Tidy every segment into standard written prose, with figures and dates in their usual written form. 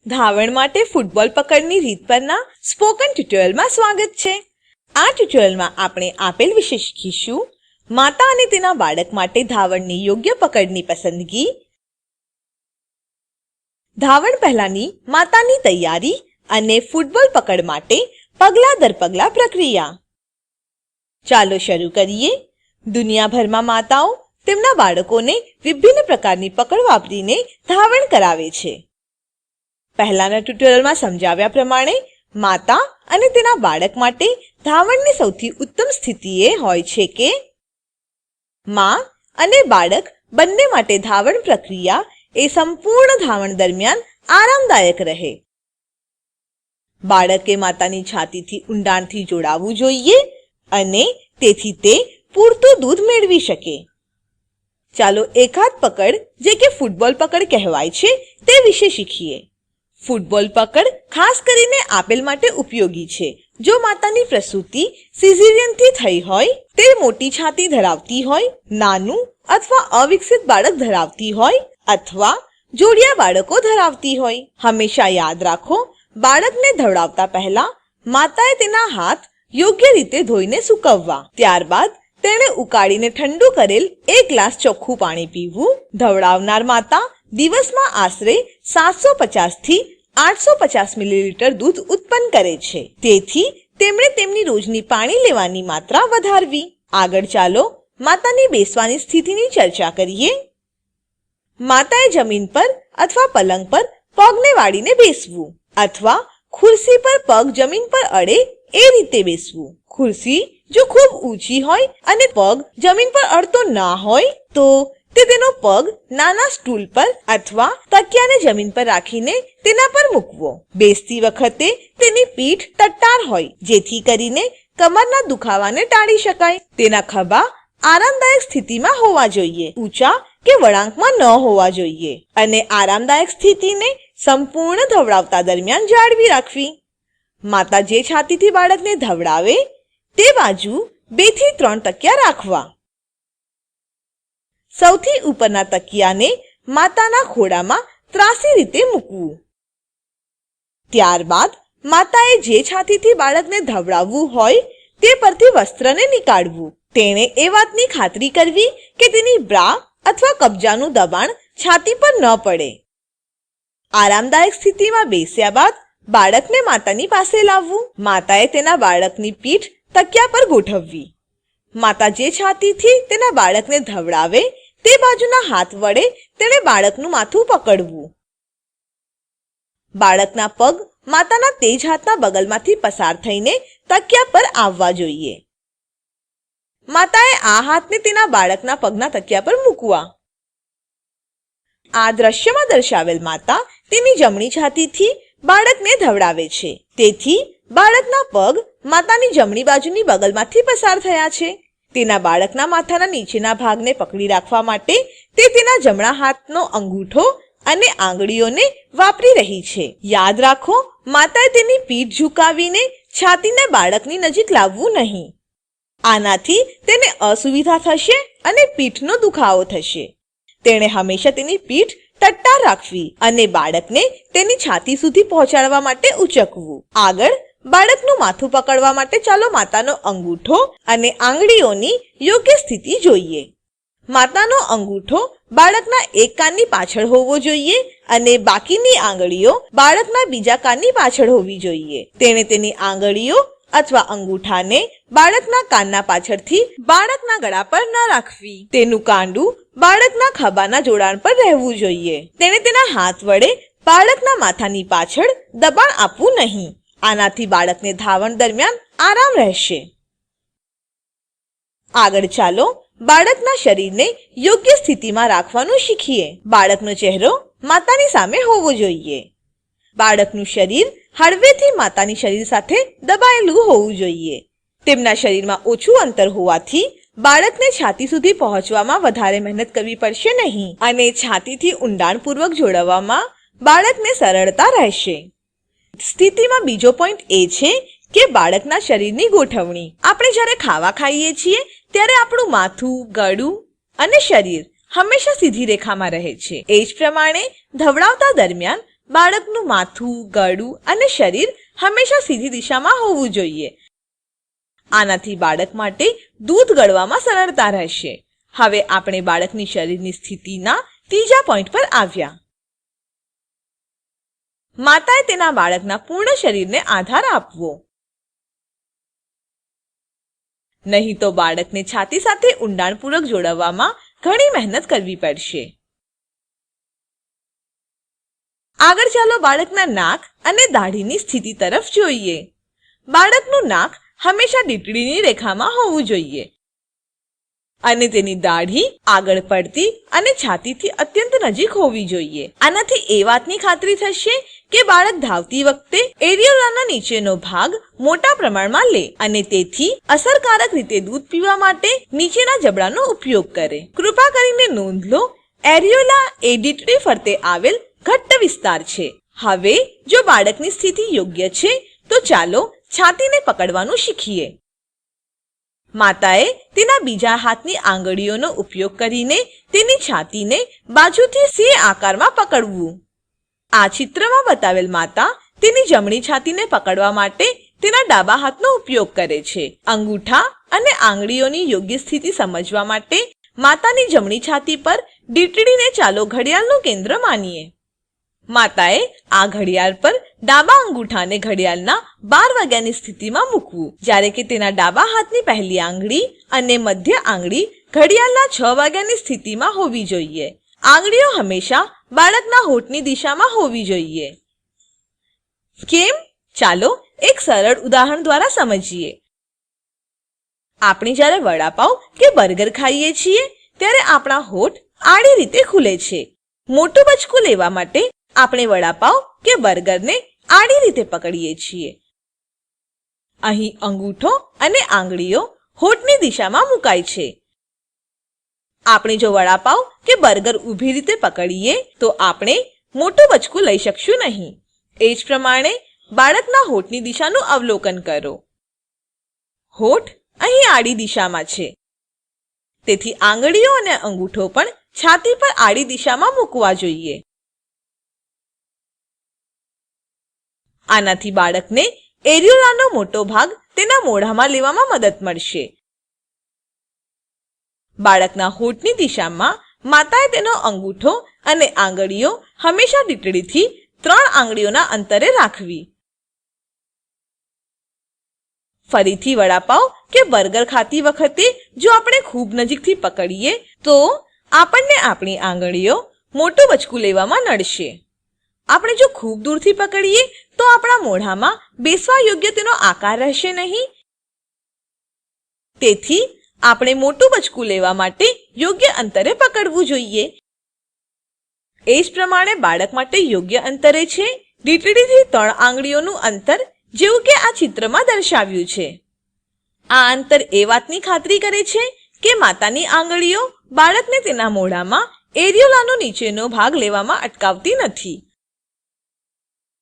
ધાવણ માટે ફૂટબોલ પકડની રીત પરના સ્પોકન ટ્યુટોરિયલમાં સ્વાગત છે। આ ટ્યુટોરિયલમાં આપણે આપેલ વિશે શીખીશું: માતા અને તેના બાળક માટે ધાવણની યોગ્ય પકડની પસંદગી, ધાવણ પહેલાની માતાની તૈયારી અને ફૂટબોલ પકડ માટે પગલા દર પગલા પ્રક્રિયા। ચાલો શરૂ કરીએ। દુનિયાભરમાં માતાઓ તેમના બાળકોને વિભિન્ન પ્રકારની પકડ વાપરીને ધાવણ કરાવે છે। પહેલાના ટ્યુટોરિયલમાં સમજાવ્યા પ્રમાણે માતા અને તેના બાળક માટે ધાવણની સૌથી ઉત્તમ સ્થિતિ એ હોય છે કે માં અને બાળક બંને માટે ધાવણ પ્રક્રિયા એ સંપૂર્ણ ધાવણ દરમિયાન આરામદાયક રહે। બાળકે માતાની છાતીથી ઊંડાણથી જોડાવવું જોઈએ અને તેથી તે પૂરતું દૂધ મેળવી શકે। ચાલો એકાદ પકડ જે કે ફૂટબોલ પકડ કહેવાય છે તે વિશે શીખીએ। ફૂટબોલ પકડ ખાસ કરીને આપેલ માટે ઉપયોગી છે જો માતાની પ્રસૂતિ સિઝેરિયનથી થઈ હોય, તે મોટી છાતી ધરાવતી હોય, નાનું અથવા અવિકસિત બાળક ધરાવતી હોય અથવા જોડિયા બાળકો ધરાવતી હોય। હંમેશા યાદ રાખો, બાળકને ધવડાવતા પહેલા માતાએ તેના હાથ યોગ્ય રીતે ધોઈને સૂકવવા, ત્યારબાદ તેણે ઉકાળીને ઠંડુ કરેલ 1 ગ્લાસ ચોખ્ખું પાણી પીવું। ધવડાવનાર માતા દિવસમાં આશરે 750 થી 850 મિલીલીટર દૂધ ઉત્પન્ન કરે છે, તેથી તેમણે તેમની રોજની પાણી લેવાની માત્રા વધારવી। આગળ ચાલો માતાની બેસવાની સ્થિતિની ચર્ચા કરીએ। માતાએ જમીન પર અથવા પલંગ પર પગને વાળીને બેસવું અથવા ખુરશી પર પગ જમીન પર અડે એ રીતે બેસવું। ખુરશી જો ખૂબ ઊંચી હોય અને પગ જમીન પર અડતો ના હોય તો તેનો પગ નાના સ્ટૂલ પર અથવા તકિયાને જમીન પર રાખીને તેના પર મૂકવો। બેસતી વખતે તેની પીઠ તટ્ટાર હોય જેથી કરીને કમરના દુખાવાને ટાળી શકાય। તેના ખભા આરામદાયક સ્થિતિમાં હોવા જોઈએ, ઊંચા કે વળાંકમાં ન હોવા જોઈએ અને આરામદાયક સ્થિતિને સંપૂર્ણ ધવડાવતા દરમિયાન જાળવી રાખવી। માતા જે છાતીથી બાળકને ધવડાવે તે બાજુ 2 થી 3 તકિયા રાખવા। સૌથી ઉપરના તકિયાને માતાના ખોળામાં ત્રાસી રીતે મૂકવું। ત્યારબાદ માતાએ જે છાતીથી બાળકને ધવડાવવું હોય તે પરથી વસ્ત્રને નીકાળવું। તેણે એ વાતની ખાતરી કરવી કે તેની બ્રા અથવા કબજાનું દબાણ છાતી પર ન પડે। આરામદાયક સ્થિતિમાં બેસ્યા બાદ બાળકને માતાની પાસે લાવવું। માતાએ તેના બાળકની પીઠ તકિયા પર ગોઠવવી। માતા જે છાતીથી તેના બાળકને ધવડાવે તે બાજુના હાથ વડે તેણે બાળકનું માથું પકડવું। બાળકના પગ માતાના તે જ હાથના બગલમાંથી પસાર થઈને તકિયા પર આવવા જોઈએ। માતાએ આ હાથને તેના બાળકના પગના તકિયા પર મૂકવા। આ દ્રશ્યમાં દર્શાવેલ માતા તેની જમણી છાતીથી બાળકને ધવડાવે છે, તેથી બાળકના પગ માતાની જમણી બાજુની બગલમાંથી પસાર થયા છે। તેના બાળકના માથાના નીચેના ભાગને પકડી રાખવા માટે તે તેના જમણા હાથનો અંગૂઠો અને આંગળીઓને વાપરી રહી છે। યાદ રાખો, માતાએ તેની પીઠ ઝુકાવીને છાતીને બાળકની નજીક લાવવું નહીં। આનાથી તેને અસુવિધા થશે અને પીઠનો દુખાવો થશે। તેણે હંમેશા તેની પીઠ તટ્ટાર રાખવી અને બાળકને તેની છાતી સુધી પહોંચાડવા માટે ઉચકવું। આગળ બાળકનું માથું પકડવા માટે ચાલો માતાનો અંગૂઠો અને આંગળીઓની યોગ્ય સ્થિતિ જોઈએ। માતાનો અંગૂઠો બાળકના એક કાનની પાછળ હોવો જોઈએ અને બાકીની આંગળીઓ બાળકના બીજા કાનની પાછળ હોવી જોઈએ। તેણે તેની આંગળીઓ અથવા અંગૂઠાને બાળકના કાનના પાછળથી બાળકના ગળા પર ન રાખવી। તેનું કાંડું બાળકના ખભાના જોડાણ પર રહેવું જોઈએ। તેણે તેના હાથ વડે બાળકના માથાની પાછળ દબાણ આપવું નહીં। આનાથી બાળકને ધાવણ દરમિયાન આરામ રહેશે। આગળ ચાલો બાળકના શરીરને યોગ્ય સ્થિતિમાં રાખવાનું શીખીએ। બાળકનો ચહેરો માતાની સામે હોવો જોઈએ। બાળકનું શરીર હળવેથી માતાની શરીર સાથે દબાયેલું હોવું જોઈએ। તેમના શરીરમાં ઓછું અંતર હોવાથી બાળકને છાતી સુધી પહોંચવામાં વધારે મહેનત કરવી પડશે નહીં અને છાતીથી ઊંડાણપૂર્વક જોડવામાં બાળકને સરળતા રહેશે। સ્થિતિમાં બીજો પોઈન્ટ એ છે કે બાળકના શરીરની ગોઠવણી। આપણે જ્યારે ખાવા ખાઈએ છીએ ત્યારે આપણું માથું, ગળું અને શરીર હંમેશા સીધી રેખામાં રહે છે। એ જ પ્રમાણે ધવડાવતા દરમિયાન બાળકનું માથું, ગળું અને શરીર હંમેશા સીધી દિશામાં હોવું જોઈએ. આનાથી બાળક માટે દૂધ ગળવામાં સરળતા રહેશે. હવે આપણે બાળકની શરીરની સ્થિતિના ત્રીજા પોઈન્ટ પર આવ્યા. માતાએ તેના બાળકના પૂર્ણ શરીરને આધાર આપવો. નહીં તો બાળકને છાતી સાથે ઊંડાણપૂર્વક જોડવામાં ઘણી મહેનત કરવી પડશે. આગળ ચાલો બાળકના નાક અને દાઢીની સ્થિતિ તરફ જોઈએ. બાળકનું નાક હંમેશા દીકડીની રેખામાં હોવું જોઈએ અને તેની દાઢી આગળ પડતી અને છાતીથી અત્યંત નજીક હોવી જોઈએ. આનાથી એ વાતની ખાતરી થશે કે બાળક ધાવતી વખતે એરિયોલાના નીચેનો ભાગ મોટા પ્રમાણમાં લે અને તેથી અસરકારક રીતે દૂધ પીવા માટે નીચેના જબડાનો ઉપયોગ કરે. કૃપા કરીને નોંધ લો, એરિયોલા એ દીકડી ફરતે આવેલ ઘટ્ટ વિસ્તાર છે. હવે જો બાળકની સ્થિતિ યોગ્ય છે તો ચાલો છાતીને પકડવાનું શીખીએ. માતાએ તેના બીજા હાથની આંગળીઓનો ઉપયોગ કરીને તેની છાતીને બાજુથી સી આકારમાં પકડવું. આ ચિત્રમાં બતાવેલ માતા તેની જમણી છાતીને પકડવા માટે તેના ડાબા હાથનો ઉપયોગ કરે છે. અંગૂઠા અને આંગળીઓની યોગ્ય સ્થિતિ સમજવા માટે માતાની જમણી છાતી પર દીકડીને ચાલો ઘડિયાળનું કેન્દ્ર માનીએ. માતાએ આ ઘડિયાળ પર ડાબા અંગૂઠાને ઘડિયાળના 12 વાગ્યાની સ્થિતિમાં મૂકવું, જ્યારે કે તેના ડાબા હાથની પહેલી આંગળી અને મધ્ય આંગળી ઘડિયાળના 6 વાગ્યાની સ્થિતિમાં હોવી જોઈએ. આંગળીઓ હંમેશા બાળકના હોઠની દિશામાં હોવી જોઈએ. કેમ? ચાલો એક સરળ ઉદાહરણ દ્વારા સમજીએ. આપણે જ્યારે વડાપાવ કે બર્ગર ખાઈએ છીએ ત્યારે આપણા હોઠ આડી રીતે ખુલે છે. મોટું બચકું લેવા માટે આપણે વડાપાવ કે બર્ગરને આડી રીતે પકડીએ છીએ. અહીં અંગૂઠો અને આંગળીઓ હોઠની દિશામાં મુકાય છે. આપણે જો વડાપાવ કે બર્ગર ઊભી રીતે પકડીએ તો આપણે મોટું બચકું લઈ શકશું નહીં. એ જ પ્રમાણે બાળકના હોઠની દિશાનું અવલોકન કરો. હોઠ અહીં આડી દિશામાં છે, તેથી આંગળીઓ અને અંગૂઠો પણ છાતી પર આડી દિશામાં મૂકવા જોઈએ. આનાથી બાળકને એરિયોલાનો મોટો ભાગ તેના મોઢામાં લેવામાં મદદ મળશે. બાળકના હોઠની દિશામાં માતાએ તેનો અંગૂઠો અને આંગળીઓ હંમેશા દીકડીથી 3 આંગળીઓના અંતરે રાખવી. ફરીથી વડાપાવ કે બર્ગર ખાતી વખતે જો આપણે ખૂબ નજીકથી પકડીએ તો આપણને આપણી આંગળીઓ મોટું બચકું લેવામાં નડશે. આપણે જો ખૂબ દૂરથી પકડીએ તો આપણા મોઢામાં બેસવા યોગ્ય તેનો આકાર રહેશે નહીં. તેથી આપણે મોટું બચકું લેવા માટે યોગ્ય અંતરે પકડવું જોઈએ. એ જ પ્રમાણે બાળક માટે યોગ્ય અંતરે છે દીકડીથી 3 આંગળીઓનું અંતર, જેવું કે આ ચિત્રમાં દર્શાવ્યું છે. આ અંતર એ વાતની ખાતરી કરે છે કે માતાની આંગળીઓ બાળકને તેના મોઢામાં એરિયોલાનો નીચેનો ભાગ લેવામાં અટકાવતી નથી.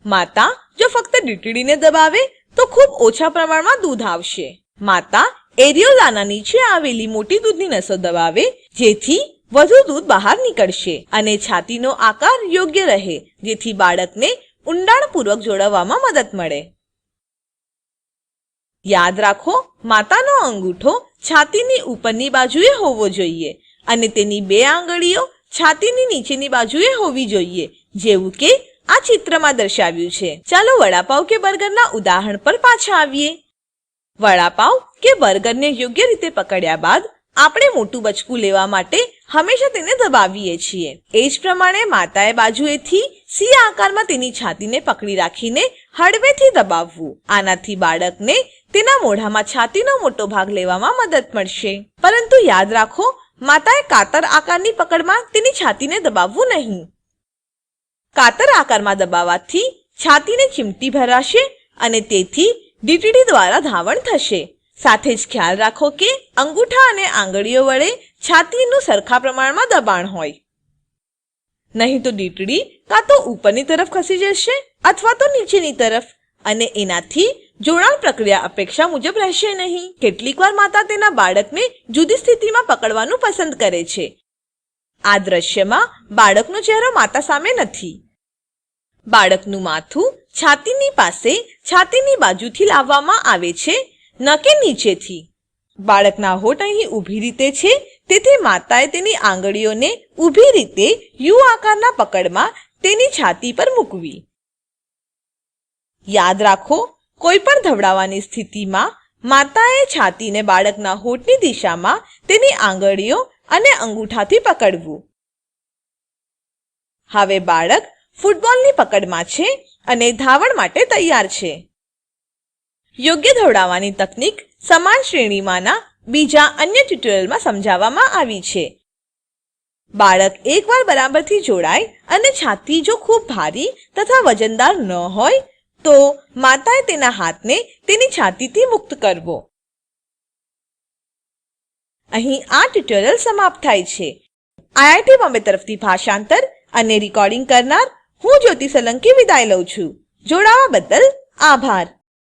માતા જો ફક્ત દીકડીને દબાવે તો ખૂબ ઓછા પ્રમાણમાં દૂધ આવશે. માતા એરિયોલાના નીચે આવેલી મોટી દૂધની નસો દબાવે જેથી વધુ દૂધ બહાર નીકળશે અને છાતીનો આકાર યોગ્ય રહે, જેથી બાળકને ઊંડાણપૂર્વક જોડવામાં મદદ મળે. યાદ રાખો, માતાનો અંગૂઠો છાતીની ઉપરની બાજુએ હોવો જોઈએ અને તેની 2 આંગળીઓ છાતીની નીચેની બાજુએ હોવી જોઈએ, જેવું કે આ ચિત્રમાં દર્શાવ્યું છે. ચાલો વડાપાવ કે બર્ગરના ઉદાહરણ પર પાછા આવીએ. વડાપાવ કે બર્ગરને યોગ્ય રીતે પકડ્યા બાદ આપણે મોટું બચકું લેવા માટે હંમેશા તેને દબાવીએ છીએ. એ જ પ્રમાણે માતાએ બાજુએથી સી આકારમાં તેની છાતીને પકડી રાખીને હળવેથી દબાવવું. આનાથી બાળકને તેના મોઢામાં છાતીનો મોટો ભાગ લેવામાં મદદ મળશે. પરંતુ યાદ રાખો, માતાએ કાતર આકારની પકડમાં તેની છાતીને દબાવવું નહીં. કાતર આકારમાં દબાવવાથી છાતીને ચીમટી ભરાશે અને તેથી દીકડી દ્વારા ધાવણ થશે. સાથે જ ખ્યાલ રાખો કે અંગૂઠા અને આંગળીઓ વડે છાતીનું સરખા પ્રમાણમાં દબાણ હોય. નહીં તો દીકડી કાં તો ઉપરની તરફ ખસી જશે અથવા તો નીચેની તરફ, અને એનાથી જોડાણ પ્રક્રિયા અપેક્ષા મુજબ રહેશે નહીં. કેટલીકવાર માતા તેના બાળકને જુદી સ્થિતિમાં પકડવાનું પસંદ કરે છે. આ દ્રશ્યમાં બાળકનો ચહેરો માતા સામે નથી. બાળકનું માથું છાતીની પાસે છાતીની બાજુથી લાવવામાં આવે છે, ન કે નીચેથી. બાળકના હોઠ અહીં ઊભી રીતે છે, તેથી માતાએ તેની આંગળીઓને ઊભી રીતે યુ આકારના પકડમાં તેની છાતી પર મૂકવી. યાદ રાખો, કોઈ પણ ધવડાવવાની સ્થિતિમાં માતાએ છાતીને બાળકના હોઠની દિશામાં તેની આંગળીઓ અને અંગૂઠાથી પકડવું. હવે બાળક ફૂટબોલની પકડમાં છે અને ધાવણ માટે તૈયાર છે. યોગ્ય ધવડાવવાની તકનીક સમાન શ્રેણીમાંના બીજા અન્ય ટ્યુટોરિયલમાં સમજાવવામાં આવી છે. બાળક એકવાર બરાબરથી જોડાય અને છાતી જો ખૂબ ભારી તથા વજનદાર ન હોય તો માતાએ તેના હાથને તેની છાતીથી મુક્ત કરવો. અહીં આ ટ્યુટોરિયલ સમાપ્ત થાય છે. IIT બોમ્બે તરફથી ભાષાંતર અને રેકોર્ડિંગ કરનાર હું જ્યોતિ સોલંકી વિદાય લઉં છું. જોડાવા બદલ આભાર.